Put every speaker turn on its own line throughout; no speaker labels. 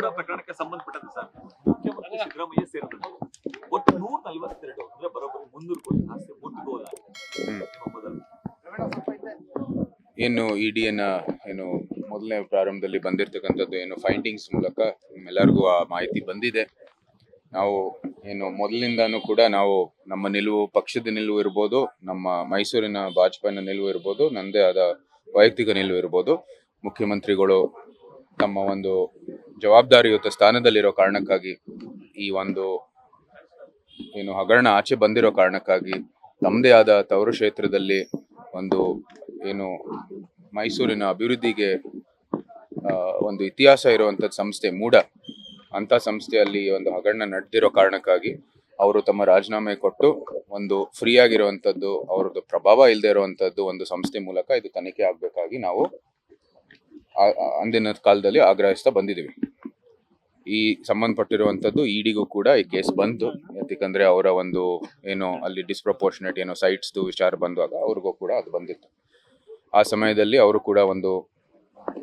ಕೂಡ ಪ್ರಕರಣಕ್ಕೆ ಸಂಬಂಧಪಟ್ಟಂತೆ ಸರ್ ಮುಖ್ಯಮಂತ್ರಿ ಸಿದ್ದರಾಮಯ್ಯ ಸೇರಿದಂತೆ ಒಟ್ಟು 142 ಅಂದ್ರೆ ಬರೋಬ್ಬರಿ 300 ಕೋಟಿ ಆಸ್ತಿ ಮುಟ್ಟುಗೋಲಾಗಿದೆ.
ಏನು ಇಡಿಯನ್ನ ಏನು ಮೊದಲನೇ ಪ್ರಾರಂಭದಲ್ಲಿ ಬಂದಿರತಕ್ಕಂಥದ್ದು ಏನು ಫೈಂಡಿಂಗ್ಸ್ ಮೂಲಕ ನಿಮ್ಮೆಲ್ಲರಿಗೂ ಆ ಮಾಹಿತಿ ಬಂದಿದೆ. ನಾವು ಏನು ಮೊದಲಿಂದಾನು ಕೂಡ ನಾವು ನಮ್ಮ ನಿಲುವು, ಪಕ್ಷದ ನಿಲುವು ಇರ್ಬೋದು, ನಮ್ಮ ಮೈಸೂರಿನ ಭಾಜಪನ ನಿಲುವು ಇರ್ಬೋದು, ನಂದೇ ಆದ ವೈಯಕ್ತಿಕ ನಿಲುವು ಇರ್ಬೋದು, ಮುಖ್ಯಮಂತ್ರಿಗಳು ತಮ್ಮ ಒಂದು ಜವಾಬ್ದಾರಿಯುತ ಸ್ಥಾನದಲ್ಲಿರೋ ಕಾರಣಕ್ಕಾಗಿ ಈ ಒಂದು ಏನು ಹಗರಣ ಆಚೆ ಬಂದಿರೋ ಕಾರಣಕ್ಕಾಗಿ ತಮ್ಮದೇ ಆದ ತವರು ಕ್ಷೇತ್ರದಲ್ಲಿ ಒಂದು ಏನು ಮೈಸೂರಿನ ಅಭಿವೃದ್ಧಿಗೆ ಒಂದು ಇತಿಹಾಸ ಇರುವಂಥದ್ದು ಸಂಸ್ಥೆ ಮೂಡ ಅಂತ ಸಂಸ್ಥೆಯಲ್ಲಿ ಒಂದು ಹಗರಣ ನಡೆದಿರೋ ಕಾರಣಕ್ಕಾಗಿ ಅವರು ತಮ್ಮ ರಾಜೀನಾಮೆ ಕೊಟ್ಟು ಒಂದು ಫ್ರೀ ಆಗಿರುವಂಥದ್ದು, ಅವ್ರದ್ದು ಪ್ರಭಾವ ಇಲ್ಲದೆ ಇರುವಂಥದ್ದು ಒಂದು ಸಂಸ್ಥೆ ಮೂಲಕ ಇದು ತನಿಖೆ ಆಗಬೇಕಾಗಿ ನಾವು ಅಂದಿನ ಕಾಲದಲ್ಲಿ ಆಗ್ರಹಿಸ್ತಾ ಬಂದಿದ್ದೀವಿ. ಈ ಸಂಬಂಧಪಟ್ಟಿರುವಂಥದ್ದು ಇಡಿಗೂ ಕೂಡ ಈ ಕೇಸ್ ಬಂತು. ಯಾಕಂದ್ರೆ ಅವರ ಒಂದು ಏನು ಅಲ್ಲಿ ಡಿಸ್ಪ್ರಪೋರ್ಷನೇಟ್ ಏನೋ ಸೈಟ್ಸ್ದು ವಿಚಾರ ಬಂದಾಗ ಅವ್ರಿಗೂ ಕೂಡ ಅದು ಬಂದಿತ್ತು. ಆ ಸಮಯದಲ್ಲಿ ಅವರು ಕೂಡ ಒಂದು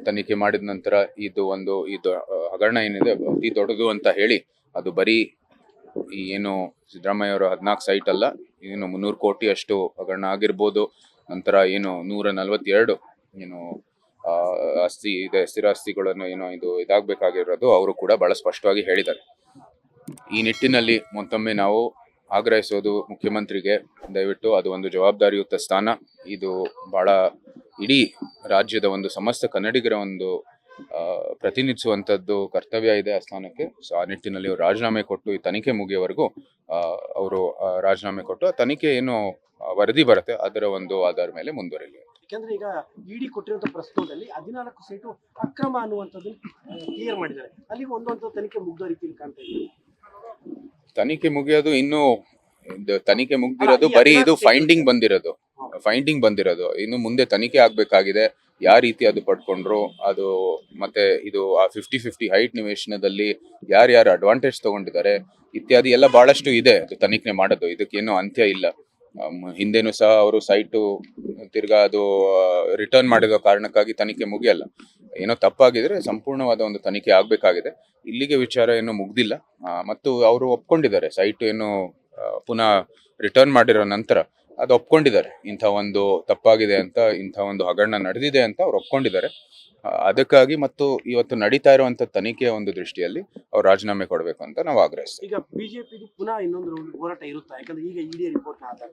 ತನಿಖೆ ಮಾಡಿದ ನಂತರ ಇದು ಹಗರಣ ಏನಿದೆ ಅತಿ ದೊಡ್ಡದು ಅಂತ ಹೇಳಿ ಅದು ಬರೀ ಈ ಏನು ಸಿದ್ದರಾಮಯ್ಯ ಅವರ 14 ಸೈಟ್ ಅಲ್ಲ, ಏನು 300 ಕೋಟಿ ಅಷ್ಟು ಹಗರಣ ಆಗಿರ್ಬೋದು. ನಂತರ ಏನು 142 ಏನು ಆಸ್ತಿ ಇದೆ, ಸ್ಥಿರಾಸ್ತಿಗಳನ್ನು ಏನೋ ಇದಾಗಬೇಕಾಗಿರೋದು ಅವರು ಕೂಡ ಬಹಳ ಸ್ಪಷ್ಟವಾಗಿ ಹೇಳಿದ್ದಾರೆ. ಈ ನಿಟ್ಟಿನಲ್ಲಿ ಮತ್ತೊಮ್ಮೆ ನಾವು ಆಗ್ರಹಿಸೋದು ಮುಖ್ಯಮಂತ್ರಿಗೆ, ದಯವಿಟ್ಟು ಅದು ಒಂದು ಜವಾಬ್ದಾರಿಯುತ ಸ್ಥಾನ, ಇದು ಬಹಳ ಇಡೀ ರಾಜ್ಯದ ಒಂದು ಸಮಸ್ತ ಕನ್ನಡಿಗರ ಒಂದು ಪ್ರತಿನಿಧಿಸುವಂಥದ್ದು ಕರ್ತವ್ಯ ಇದೆ ಆ ಸ್ಥಾನಕ್ಕೆ. ಸೊ ಆ ನಿಟ್ಟಿನಲ್ಲಿ ಅವರು ರಾಜೀನಾಮೆ ಕೊಟ್ಟು ಈ ತನಿಖೆ ಮುಗಿಯವರೆಗೂ ಅವರು ರಾಜೀನಾಮೆ ಕೊಟ್ಟು ಆ ತನಿಖೆ ಏನು ವರದಿ ಬರುತ್ತೆ ಅದರ ಒಂದು ಆಧಾರ ಮೇಲೆ ಮುಂದುವರಿಲಿ.
ಯಾಕಂದ್ರೆ ಈಗ ಇಡಿ ಕೊಟ್ಟಿರುವಂತ ಪ್ರಶ್ನೆಯಲ್ಲಿ 14 ಸೀಟು ಅಕ್ರಮ ಅನ್ನುವಂಥದ್ದು ಕ್ಲಿಯರ್ ಮಾಡಿದ್ದಾರೆ. ಅಲ್ಲಿಗೆ ಒಂದೊಂದು ತನಿಖೆ ಮುಗ್ದೋ ರೀತಿಯಲ್ಲಿ ಕಾಣ್ತಾ ಇದೆ.
ತನಿಖೆ ಮುಗಿಯೋದು ಇನ್ನೂ ತನಿಖೆ ಮುಗ್ದಿರೋದು ಬರೀ ಇದು ಫೈಂಡಿಂಗ್ ಬಂದಿರೋದು ಇನ್ನು ಮುಂದೆ ತನಿಖೆ ಆಗ್ಬೇಕಾಗಿದೆ. ಯಾವ ರೀತಿ ಅದು ಪಡ್ಕೊಂಡ್ರು ಅದು ಮತ್ತೆ ಇದು ಆ 50-50 ಹೈಟ್ ನಿವೇಶನದಲ್ಲಿ ಯಾರ್ಯಾರು ಅಡ್ವಾಂಟೇಜ್ ತಗೊಂಡಿದ್ದಾರೆ ಇತ್ಯಾದಿ ಎಲ್ಲ ಬಹಳಷ್ಟು ಇದೆ ಅದು ತನಿಖೆ ಮಾಡೋದು. ಇದಕ್ಕೇನು ಅಂತ್ಯ ಇಲ್ಲ. ಹಿಂದೆನೂ ಸಹ ಅವರು ಸೈಟು ತಿರ್ಗಾ ಅದು ರಿಟರ್ನ್ ಮಾಡಿರೋ ಕಾರಣಕ್ಕಾಗಿ ತನಿಖೆ ಮುಗಿಯಲ್ಲ. ಏನೋ ತಪ್ಪಾಗಿದ್ರೆ ಸಂಪೂರ್ಣವಾದ ಒಂದು ತನಿಖೆ ಆಗ್ಬೇಕಾಗಿದೆ. ಇಲ್ಲಿಗೆ ವಿಚಾರ ಏನು ಮುಗ್ದಿಲ್ಲ ಮತ್ತು ಅವರು ಒಪ್ಕೊಂಡಿದ್ದಾರೆ. ಸೈಟ್ ಏನು ಪುನಃ ರಿಟರ್ನ್ ಮಾಡಿರೋ ನಂತರ ಅದು ಒಪ್ಕೊಂಡಿದ್ದಾರೆ, ಇಂಥ ಒಂದು ತಪ್ಪಾಗಿದೆ ಅಂತ, ಇಂಥ ಒಂದು ಹಗರಣ ನಡೆದಿದೆ ಅಂತ ಅವ್ರು ಒಪ್ಕೊಂಡಿದ್ದಾರೆ. ಅದಕ್ಕಾಗಿ ಮತ್ತು ಇವತ್ತು ನಡೀತಾ ಇರುವಂತ ತನಿಖೆಯ ಒಂದು ದೃಷ್ಟಿಯಲ್ಲಿ ಅವ್ರು ರಾಜೀನಾಮೆ ಕೊಡಬೇಕು ಅಂತ ನಾವು ಆಗ್ರಹಿಸ್ತೀವಿ.
ಈಗ ಬಿಜೆಪಿ ಪುನಃ ಇನ್ನೊಂದು ಹೋರಾಟ ಇರುತ್ತಾ? ಯಾಕಂದ್ರೆ ಈಗ ಇಡಿ ರಿಪೋರ್ಟ್ ಆದಾಗ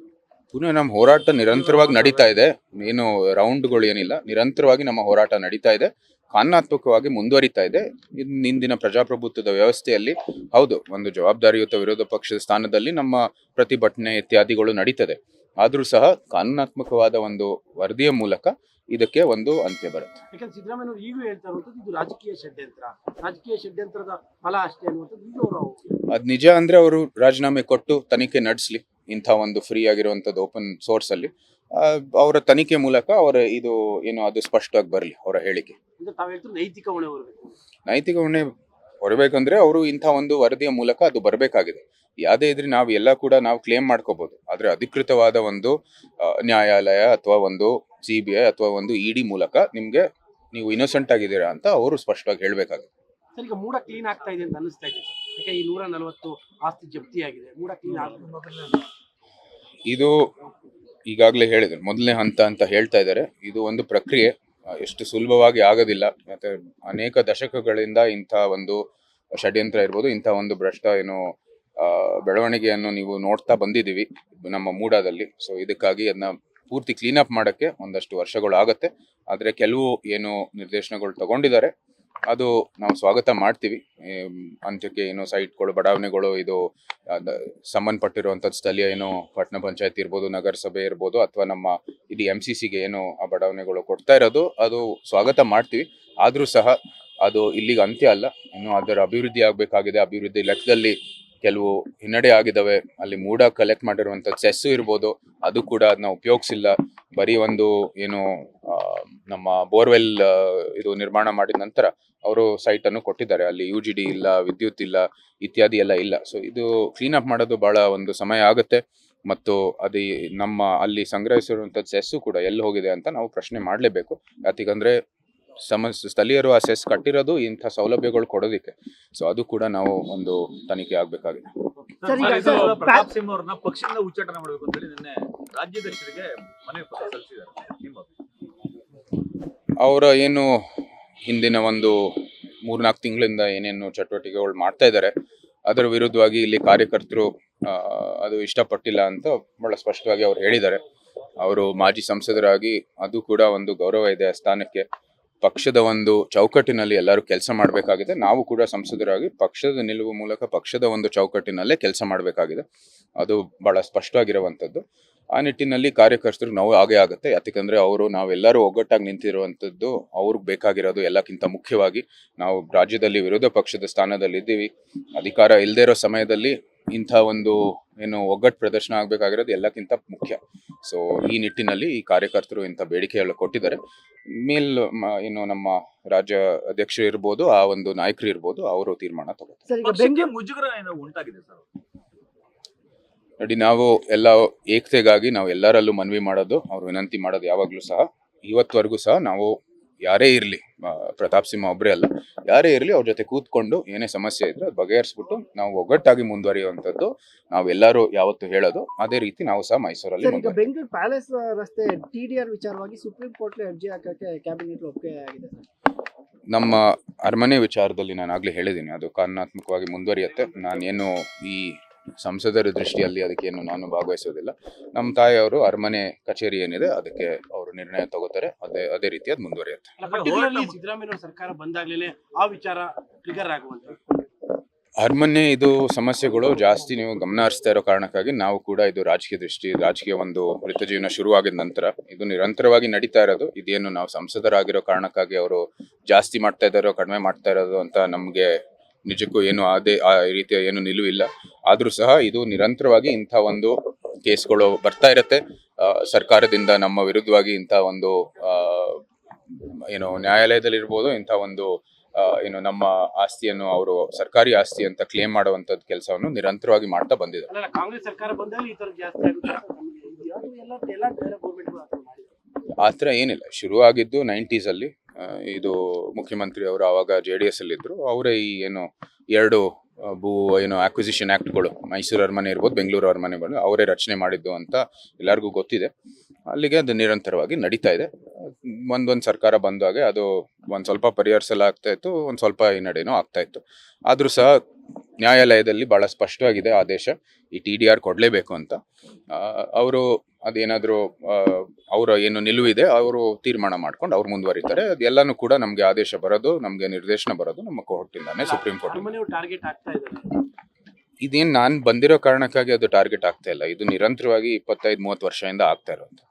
ಪುನಃ ನಮ್ಮ ಹೋರಾಟ ನಿರಂತರವಾಗಿ ನಡೀತಾ ಇದೆ. ಏನು ರೌಂಡ್ಗಳು ಏನಿಲ್ಲ, ನಿರಂತರವಾಗಿ ನಮ್ಮ ಹೋರಾಟ ನಡೀತಾ ಇದೆ, ಕಾನೂನಾತ್ಮಕವಾಗಿ ಮುಂದುವರಿತಾ ಇದೆ. ಇಂದಿನ ಪ್ರಜಾಪ್ರಭುತ್ವದ ವ್ಯವಸ್ಥೆಯಲ್ಲಿ ಹೌದು ಒಂದು ಜವಾಬ್ದಾರಿಯುತ ವಿರೋಧ ಪಕ್ಷದ ಸ್ಥಾನದಲ್ಲಿ ನಮ್ಮ ಪ್ರತಿಭಟನೆ ಇತ್ಯಾದಿಗಳು ನಡೀತದೆ. ಆದ್ರೂ ಸಹ ಕಾನೂನಾತ್ಮಕವಾದ ಒಂದು ವರದಿಯ ಮೂಲಕ ಇದಕ್ಕೆ ಒಂದು ಅಂತ್ಯ ಬರುತ್ತೆ.
ಯಾಕಂದ್ರೆ ಸಿದ್ದರಾಮಯ್ಯ ಅವರು ಈಗೂ ಹೇಳ್ತಾ ಇರುವಂತದ್ದು ಇದು ರಾಜಕೀಯ ಷಡ್ಯಂತ್ರದ ಫಲ ಅಷ್ಟೇ ಅನ್ನುವಂಥದ್ದು.
ಅದ್ ನಿಜ ಅಂದ್ರೆ ಅವರು ರಾಜೀನಾಮೆ ಕೊಟ್ಟು ತನಿಖೆ ನಡೆಸಲಿ. ಇಂಥ ಒಂದು ಫ್ರೀ ಆಗಿರುವಂತದ್ದು ಓಪನ್ ಸೋರ್ಸ್ ಅಲ್ಲಿ ಅವರ ತನಿಖೆ ಮೂಲಕ ಅವರ ಇದು ಏನು ಅದು ಸ್ಪಷ್ಟವಾಗಿ ಬರಲಿ ಅವರ ಹೇಳಿಕೆ. ನೈತಿಕ ಹೊಣೆ ಹೊರಬೇಕಂದ್ರೆ ಅವರು ಇಂಥ ಒಂದು ವರದಿಯ ಮೂಲಕ ಅದು ಬರಬೇಕಾಗಿದೆ. ಯಾವುದೇ ಇದ್ರೆ ನಾವು ಎಲ್ಲ ಕೂಡ ನಾವು ಕ್ಲೇಮ್ ಮಾಡ್ಕೋಬಹುದು, ಆದ್ರೆ ಅಧಿಕೃತವಾದ ಒಂದು ನ್ಯಾಯಾಲಯ ಅಥವಾ ಒಂದು CBI ಅಥವಾ ಒಂದು ಇಡಿ ಮೂಲಕ ನಿಮ್ಗೆ ನೀವು ಇನ್ನೋಸೆಂಟ್ ಆಗಿದ್ದೀರಾ ಅಂತ ಅವರು ಸ್ಪಷ್ಟವಾಗಿ ಹೇಳ್ಬೇಕಾಗುತ್ತೆ.
ಈಗ ಮೂಡ ಕ್ಲೀನ್ ಆಗ್ತಾ ಇದೆ ಅಂತ ಅನಿಸ್ತಾ ಇದೆ. ಯಾಕೆ ಈ 140 ಆಸ್ತಿ ಜಪ್ತಿ ಆಗಿದೆ, ಮೂಡ ಕ್ಲೀನ್ ಆಗ್ತದೆ.
ಇದು ಈಗಾಗಲೇ ಹೇಳಿದ್ರು, ಮೊದಲನೇ ಹಂತ ಅಂತ ಹೇಳ್ತಾ ಇದ್ದಾರೆ. ಇದು ಒಂದು ಪ್ರಕ್ರಿಯೆ, ಎಷ್ಟು ಸುಲಭವಾಗಿ ಆಗೋದಿಲ್ಲ. ಮತ್ತೆ ಅನೇಕ ದಶಕಗಳಿಂದ ಇಂಥ ಒಂದು ಷಡ್ಯಂತ್ರ ಇರ್ಬೋದು, ಇಂಥ ಒಂದು ಭ್ರಷ್ಟ ಏನು ಬೆಳವಣಿಗೆಯನ್ನು ನೀವು ನೋಡ್ತಾ ಬಂದಿದ್ದೀವಿ ನಮ್ಮ ಮೂಡಾದಲ್ಲಿ. ಸೊ ಇದಕ್ಕಾಗಿ ಅದನ್ನ ಪೂರ್ತಿ ಕ್ಲೀನ್ ಅಪ್ ಮಾಡಕ್ಕೆ ಒಂದಷ್ಟು ವರ್ಷಗಳು ಆಗತ್ತೆ. ಆದ್ರೆ ಕೆಲವು ಏನು ನಿರ್ದೇಶನಗಳು ತಗೊಂಡಿದ್ದಾರೆ ಅದು ನಾವು ಸ್ವಾಗತ ಮಾಡ್ತೀವಿ. ಅಂತ್ಯಕ್ಕೆ ಏನು ಸೈಟ್ಗಳು, ಬಡಾವಣೆಗಳು, ಇದು ಸಂಬಂಧಪಟ್ಟಿರುವಂಥದ್ದು ಸ್ಥಳೀಯ ಏನು ಪಟ್ಟಣ ಪಂಚಾಯತ್ ಇರ್ಬೋದು, ನಗರಸಭೆ ಇರ್ಬೋದು, ಅಥವಾ ನಮ್ಮ ಇಡೀ MCCಗೆ ಏನು ಆ ಬಡಾವಣೆಗಳು ಕೊಡ್ತಾ ಇರೋದು ಅದು ಸ್ವಾಗತ ಮಾಡ್ತೀವಿ. ಆದ್ರೂ ಸಹ ಅದು ಇಲ್ಲಿಗೆ ಅಂತ್ಯ ಅಲ್ಲ, ಇನ್ನು ಅದರ ಅಭಿವೃದ್ಧಿ ಆಗ್ಬೇಕಾಗಿದೆ. ಅಭಿವೃದ್ಧಿ ಲೆಕ್ಕದಲ್ಲಿ ಕೆಲವು ಹಿನ್ನಡೆ ಆಗಿದಾವೆ. ಅಲ್ಲಿ ಮೂಡ ಕಲೆಕ್ಟ್ ಮಾಡಿರುವಂಥದ್ದು ಸೆಸ್ಸು ಇರ್ಬೋದು, ಅದು ಕೂಡ ಅದನ್ನ ಉಪಯೋಗಿಸಿಲ್ಲ. ಬರೀ ಒಂದು ಏನು ನಮ್ಮ ಬೋರ್ವೆಲ್ ಇದು ನಿರ್ಮಾಣ ಮಾಡಿದ ನಂತರ ಅವರು ಸೈಟ್ ಅನ್ನು ಕೊಟ್ಟಿದ್ದಾರೆ. ಅಲ್ಲಿ UGD ಇಲ್ಲ, ವಿದ್ಯುತ್ ಇಲ್ಲ, ಇತ್ಯಾದಿ ಎಲ್ಲ ಇಲ್ಲ. ಸೊ ಇದು ಕ್ಲೀನ್ ಅಪ್ ಮಾಡೋದು ಬಹಳ ಒಂದು ಸಮಯ ಆಗುತ್ತೆ. ಮತ್ತು ಅದು ನಮ್ಮ ಅಲ್ಲಿ ಸಂಗ್ರಹಿಸಿರುವಂಥದ್ದು ಸೆಸ್ಸು ಕೂಡ ಎಲ್ಲಿ ಹೋಗಿದೆ ಅಂತ ನಾವು ಪ್ರಶ್ನೆ ಮಾಡಲೇಬೇಕು. ಯಾಕಂದ್ರೆ ಸ್ಥಳೀಯರು ಆ ಸೆಸ್ ಕಟ್ಟಿರೋದು ಇಂಥ ಸೌಲಭ್ಯಗಳು ಕೊಡೋದಕ್ಕೆ. ಸೊ ಅದು ಕೂಡ ನಾವು ಒಂದು ತನಿಖೆ ಆಗ್ಬೇಕಾಗಿದೆ.
ಸರ್, ಈಗ
ಇದು ಪ್ರತಾಪ್ ಸಿಂಹ ಅವ್ರನ್ನ ಪಕ್ಷದಿಂದ ಉಚ್ಚಾಟನೆ ಮಾಡಬೇಕು ಅಂತ ಹೇಳಿ ನಿನ್ನೆ ರಾಜ್ಯಾಧ್ಯಕ್ಷರಿಗೆ ಮನವಿ ಪತ್ರ ಸಲ್ಲಿಸಿದ್ದಾರೆ ನಿಮ್ಮ
ಅವರ ಏನು ಹಿಂದಿನ ಒಂದು 3-4 ತಿಂಗಳಿಂದ ಏನೇನು ಚಟುವಟಿಕೆಗಳು ಮಾಡ್ತಾ ಇದ್ದಾರೆ ಅದರ ವಿರುದ್ಧವಾಗಿ ಇಲ್ಲಿ ಕಾರ್ಯಕರ್ತರು ಅದು ಇಷ್ಟಪಟ್ಟಿಲ್ಲ ಅಂತ ಬಹಳ ಸ್ಪಷ್ಟವಾಗಿ ಅವ್ರು ಹೇಳಿದ್ದಾರೆ. ಅವರು ಮಾಜಿ ಸಂಸದರಾಗಿ ಅದು ಕೂಡ ಒಂದು ಗೌರವ ಇದೆ ಆ ಸ್ಥಾನಕ್ಕೆ. ಪಕ್ಷದ ಒಂದು ಚೌಕಟ್ಟಿನಲ್ಲಿ ಎಲ್ಲರೂ ಕೆಲಸ ಮಾಡಬೇಕಾಗಿದೆ. ನಾವು ಕೂಡ ಸಂಸದರಾಗಿ ಪಕ್ಷದ ನಿಲುವು ಮೂಲಕ ಪಕ್ಷದ ಒಂದು ಚೌಕಟ್ಟಿನಲ್ಲೇ ಕೆಲಸ ಮಾಡಬೇಕಾಗಿದೆ. ಅದು ಬಹಳ ಸ್ಪಷ್ಟವಾಗಿರುವಂಥದ್ದು. ಆ ನಿಟ್ಟಿನಲ್ಲಿ ಕಾರ್ಯಕರ್ತರು ನಾವು ಹಾಗೆ ಆಗುತ್ತೆ. ಯಾಕಂದ್ರೆ ನಾವೆಲ್ಲರೂ ಒಗ್ಗಟ್ಟಾಗಿ ನಿಂತಿರುವಂಥದ್ದು ಅವ್ರಿಗೆ ಬೇಕಾಗಿರೋದು ಎಲ್ಲಕ್ಕಿಂತ ಮುಖ್ಯವಾಗಿ. ನಾವು ರಾಜ್ಯದಲ್ಲಿ ವಿರೋಧ ಪಕ್ಷದ ಸ್ಥಾನದಲ್ಲಿ ಇದ್ದೀವಿ. ಅಧಿಕಾರ ಇಲ್ಲದೇ ಇರೋ ಸಮಯದಲ್ಲಿ ಇಂಥ ಒಂದು ಏನು ಒಗ್ಗಟ್ಟು ಪ್ರದರ್ಶನ ಆಗಬೇಕಾಗಿರೋದು ಎಲ್ಲಕ್ಕಿಂತ ಮುಖ್ಯ. ಸೊ ಈ ನಿಟ್ಟಿನಲ್ಲಿ ಈ ಕಾರ್ಯಕರ್ತರು ಇಂಥ ಬೇಡಿಕೆಗಳು ಕೊಟ್ಟಿದ್ದಾರೆ. ಏನು ನಮ್ಮ ರಾಜ್ಯ ಅಧ್ಯಕ್ಷರು ಇರ್ಬೋದು, ಆ ಒಂದು ನಾಯಕರು ಇರ್ಬೋದು, ಅವರು ತೀರ್ಮಾನ ತಗೋತಾರೆ.
ಸರ್, ಈಗ
ಪಕ್ಷಕ್ಕೆ ಮುಜುಗರ ಏನೋ ಉಂಟಾಗಿದೆ ಸರ್.
ನೋಡಿ, ನಾವು ಎಲ್ಲ ಏಕತೆಗಾಗಿ ನಾವು ಎಲ್ಲರಲ್ಲೂ ಮನವಿ ಮಾಡೋದು, ಅವ್ರು ವಿನಂತಿ ಮಾಡೋದು ಯಾವಾಗಲೂ ಸಹ, ಇವತ್ತವರೆಗೂ ಸಹ ನಾವು ಯಾರೇ ಇರಲಿ, ಪ್ರತಾಪ್ ಸಿಂಹ ಒಬ್ಬರೇ ಅಲ್ಲ, ಯಾರೇ ಇರಲಿ ಅವ್ರ ಜೊತೆ ಕೂತ್ಕೊಂಡು ಏನೇ ಸಮಸ್ಯೆ ಇದ್ರೆ ಅದು ಬಗೆಹರಿಸ್ಬಿಟ್ಟು ನಾವು ಒಗ್ಗಟ್ಟಾಗಿ ಮುಂದುವರಿಯುವಂಥದ್ದು ನಾವೆಲ್ಲರೂ ಯಾವತ್ತು ಹೇಳೋದು. ಅದೇ ರೀತಿ ನಾವು ಸಹ ಮೈಸೂರಲ್ಲಿ
ಈಗ ಬೆಂಗಳೂರು ಪ್ಯಾಲೇಸ್ ರಸ್ತೆ TDR ವಿಚಾರವಾಗಿ ಸುಪ್ರೀಂ ಕೋರ್ಟ್ ಅರ್ಜಿ ಹಾಕಕ್ಕೆ ಕ್ಯಾಬಿನೆಟ್ ಒಪ್ಪಿಗೆ ಆಗಿದೆ ಸರ್.
ನಮ್ಮ ಅರಮನೆ ವಿಚಾರದಲ್ಲಿ ನಾನು ಆಗ್ಲೇ ಹೇಳಿದ್ದೀನಿ, ಅದು ಕಾನೂನಾತ್ಮಕವಾಗಿ ಮುಂದುವರಿಯುತ್ತೆ. ನಾನೇನು ಈ ಸಂಸದರ ದೃಷ್ಟಿಯಲ್ಲಿ ಅದಕ್ಕೇನು ನಾನು ಭಾಗವಹಿಸೋದಿಲ್ಲ. ನಮ್ಮ ತಾಯಿಯವರು ಅರಮನೆ ಕಚೇರಿ ಏನಿದೆ ಅದಕ್ಕೆ ಅವರು ನಿರ್ಣಯ ತಗೋತಾರೆ. ಅದೇ ರೀತಿ ಅದು ಮುಂದುವರಿಯುತ್ತೆ.
ಸಿದ್ದರಾಮಯ್ಯ ಸರ್ಕಾರ ಬಂದಾಗ್ಲೇ ಆ ವಿಚಾರ ಟ್ರಿಗರ್ ಆಗುವಂತ
ಅರಮನೆ ಇದು ಸಮಸ್ಯೆಗಳು ಜಾಸ್ತಿ ನೀವು ಗಮನ ಹರಿಸ್ತಾ ಇರೋ ಕಾರಣಕ್ಕಾಗಿ ನಾವು ಕೂಡ ಇದು ರಾಜಕೀಯ ಒಂದು ವೃತ್ತ ಜೀವನ ಶುರುವಾಗಿದ ನಂತರ ಇದು ನಿರಂತರವಾಗಿ ನಡೀತಾ ಇರೋದು. ಇದೇನು ನಾವು ಸಂಸದರಾಗಿರೋ ಕಾರಣಕ್ಕಾಗಿ ಅವರು ಜಾಸ್ತಿ ಮಾಡ್ತಾ ಇದ್ದಾರೋ ಕಡಿಮೆ ಮಾಡ್ತಾ ಇರೋದು ಅಂತ ನಮಗೆ ನಿಜಕ್ಕೂ ಏನು ಆ ರೀತಿಯ ಏನು ನಿಲುವಿಲ್ಲ. ಆದ್ರೂ ಸಹ ಇದು ನಿರಂತರವಾಗಿ ಇಂಥ ಒಂದು ಕೇಸ್ಗಳು ಬರ್ತಾ ಇರತ್ತೆ. ಸರ್ಕಾರದಿಂದ ನಮ್ಮ ವಿರುದ್ಧವಾಗಿ ಇಂಥ ಒಂದು ಏನು ನ್ಯಾಯಾಲಯದಲ್ಲಿರ್ಬೋದು, ಇಂಥ ಒಂದು ಏನು ನಮ್ಮ ಆಸ್ತಿಯನ್ನು ಅವರು ಸರ್ಕಾರಿ ಆಸ್ತಿ ಅಂತ ಕ್ಲೇಮ್ ಮಾಡುವಂತದ್ದು ಕೆಲಸವನ್ನು ನಿರಂತರವಾಗಿ ಮಾಡ್ತಾ ಬಂದಿದ್ದಾರೆ.
ಕಾಂಗ್ರೆಸ್ ಸರ್ಕಾರ ಬಂದಾಗ ಈ ತರ ಜಾಸ್ತಿ ಆಗುತ್ತೆ.
ಆತರ ಏನಿಲ್ಲ, ಶುರು ಆಗಿದ್ದು 90s ಅಲ್ಲಿ. ಇದು ಮುಖ್ಯಮಂತ್ರಿ ಅವರು ಆವಾಗ JDS ಅಲ್ಲಿ ಇದ್ರು. ಅವರೇ ಈ ಏನು 2 ಅಕ್ವಿಸಿಷನ್ ಆಕ್ಟ್ಗಳು, ಮೈಸೂರು ಅರಮನೆ ಇರ್ಬೋದು, ಬೆಂಗಳೂರು ಅರಮನೆ ಬಂದು ಅವರೇ ರಚನೆ ಮಾಡಿದ್ದು ಅಂತ ಎಲ್ಲರಿಗೂ ಗೊತ್ತಿದೆ. ಅಲ್ಲಿಗೆ ಅದು ನಿರಂತರವಾಗಿ ನಡೀತಾ ಇದೆ. ಒಂದೊಂದು ಸರ್ಕಾರ ಬಂದಾಗ ಅದು ಒಂದ್ ಸ್ವಲ್ಪ ಪರಿಹರಿಸಲಾಗ್ತಾ ಇತ್ತು, ಒಂದ್ ಸ್ವಲ್ಪ ಹಿನ್ನಡೆನೂ ಆಗ್ತಾ ಇತ್ತು. ಆದ್ರೂ ಸಹ ನ್ಯಾಯಾಲಯದಲ್ಲಿ ಬಹಳ ಸ್ಪಷ್ಟವಾಗಿದೆ ಆದೇಶ, ಈ TDR ಕೊಡ್ಲೇಬೇಕು ಅಂತ. ಅವರು ಅದೇನಾದ್ರೂ ಅವರ ಏನು ನಿಲುವಿದೆ ಅವರು ತೀರ್ಮಾನ ಮಾಡ್ಕೊಂಡು ಅವ್ರು ಮುಂದುವರಿತಾರೆ. ಅದೆಲ್ಲಾನು ಕೂಡ ನಮ್ಗೆ ಆದೇಶ ಬರೋದು, ನಮ್ಗೆ ನಿರ್ದೇಶನ ಬರೋದು ನಮ್ಮ ಕೋರ್ಟಿಂದಾನೆ, ಸುಪ್ರೀಂ ಕೋರ್ಟ್. ಇದೇನ್ ನಾನ್ ಬಂದಿರೋ ಕಾರಣಕ್ಕಾಗಿ ಅದು ಟಾರ್ಗೆಟ್ ಆಗ್ತಾ ಇಲ್ಲ. ಇದು ನಿರಂತರವಾಗಿ 25-30 ವರ್ಷದಿಂದ ಆಗ್ತಾ ಇರೋದು.